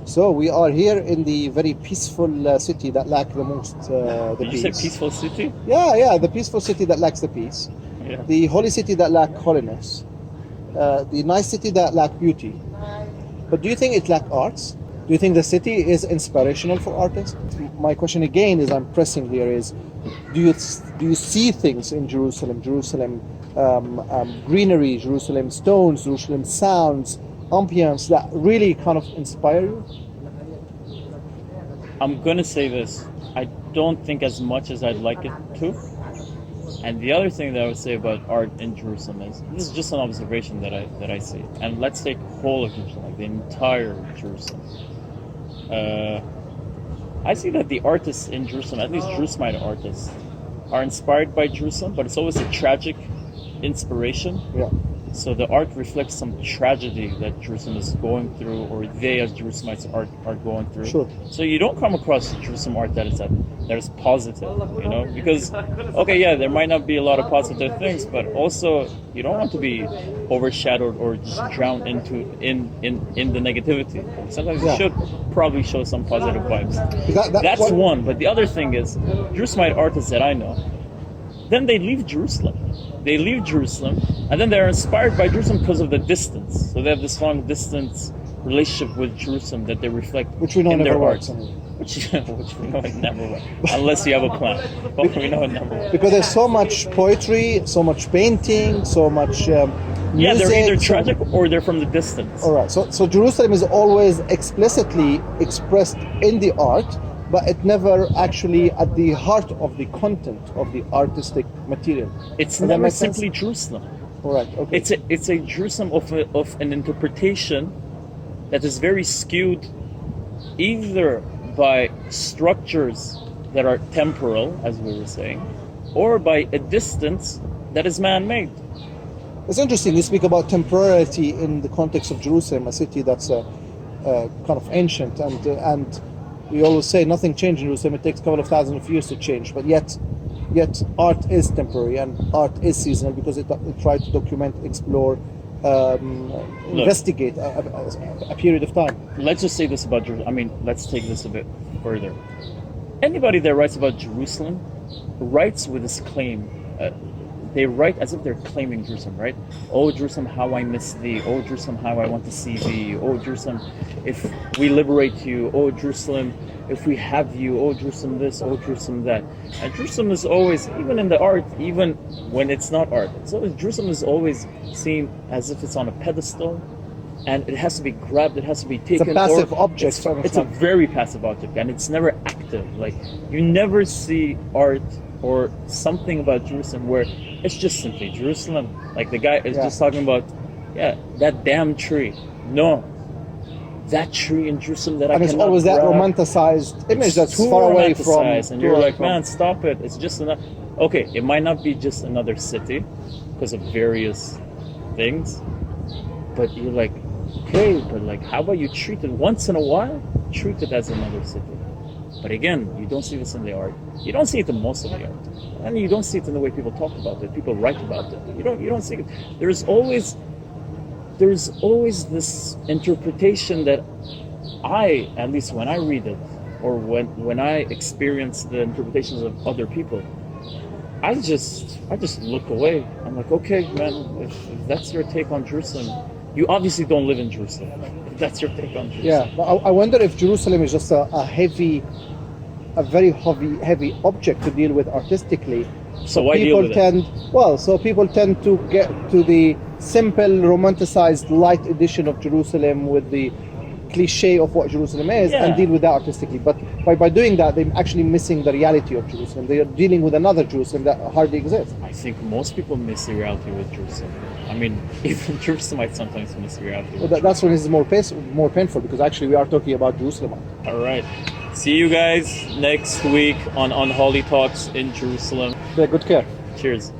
So we are here in the very peaceful city that lacks the most the Did peace. you say peaceful city? Yeah, the peaceful city that lacks the peace. Yeah. The holy city that lacks holiness. The nice city that lacks beauty. But do you think it lacks arts? Do you think the city is inspirational for artists? My question again is, I'm pressing here, is do you see things in Jerusalem, greenery, Jerusalem stones, Jerusalem sounds, ambience that really kind of inspire you? I'm gonna say this. I don't think as much as I'd like it to. And the other thing that I would say about art in Jerusalem is, this is just an observation that I see. And let's take whole of Jerusalem, like the entire Jerusalem. I see that the artists in Jerusalem, at least Jerusalemite artists, are inspired by Jerusalem, but it's always a tragic inspiration. Yeah. So the art reflects some tragedy that Jerusalem is going through, or they as Jerusalemites are going through. Sure. So you don't come across Jerusalem art that is positive, because okay, yeah, there might not be a lot of positive things, but also you don't want to be overshadowed or just drowned in the negativity. Sometimes you should probably show some positive vibes. That's one. But the other thing is, Jerusalemite artists that I know, then they leave Jerusalem. They leave Jerusalem, and then they're inspired by Jerusalem because of the distance. So they have this long distance relationship with Jerusalem that they reflect which we know in never their works. art. Which we know it never works, unless you have a plan. But we know it never works. Because there's so much poetry, so much painting, so much music. Yeah, they're either tragic or they're from the distance. All right, so Jerusalem is always explicitly expressed in the art, but it never actually at the heart of the content of the artistic material. It's never simply Jerusalem. All right, okay. It's a Jerusalem of an interpretation that is very skewed either by structures that are temporal, as we were saying, or by a distance that is man-made. It's interesting you speak about temporality in the context of Jerusalem, a city that's kind of ancient, and we always say nothing changed in Jerusalem. It takes a couple of thousands of years to change, but yet art is temporary and art is seasonal because it tries to document, explore, investigate a period of time. Let's just say this about Jerusalem. I mean, let's take this a bit further. Anybody that writes about Jerusalem writes with this claim. They write as if they're claiming Jerusalem, right? Oh, Jerusalem, how I miss thee. Oh, Jerusalem, how I want to see thee. Oh, Jerusalem, if we liberate you. Oh, Jerusalem, if we have you. Oh, Jerusalem this. Oh, Jerusalem that. And Jerusalem is always, even in the art, even when it's not art, Jerusalem is always seen as if it's on a pedestal, and it has to be grabbed, it has to be taken. It's a passive object. It's a very passive object, and it's never active. Like, you never see art or something about Jerusalem where it's just simply Jerusalem. Like the guy is just talking about, that damn tree. No, that tree in Jerusalem that I cannot. And it's always that romanticized image that's far away from. And you're like, man, stop it. It's just enough. Okay, it might not be just another city because of various things, but you're like, okay, but like, how about you treat it once in a while? Treat it as another city. But again, you don't see this in the art. You don't see it in most of the art, and you don't see it in the way people talk about it, people write about it. You don't see it. There's always this interpretation that at least when I read it, or when I experience the interpretations of other people, I just look away. I'm like, okay, man, if that's your take on Jerusalem, you obviously don't live in Jerusalem. If that's your take on Jerusalem. Yeah, but I wonder if Jerusalem is just a very heavy object to deal with artistically. So why deal with it? So people tend to get to the simple, romanticized, light edition of Jerusalem with the cliche of what Jerusalem is, and deal with that artistically. But by doing that, they're actually missing the reality of Jerusalem. They are dealing with another Jerusalem that hardly exists. I think most people miss the reality with Jerusalem. I mean, even Jerusalem might sometimes miss the reality. Well, that's when it's more painful, because actually we are talking about Jerusalem. All right. See you guys next week on Unholy Talks in Jerusalem. Good care. Cheers.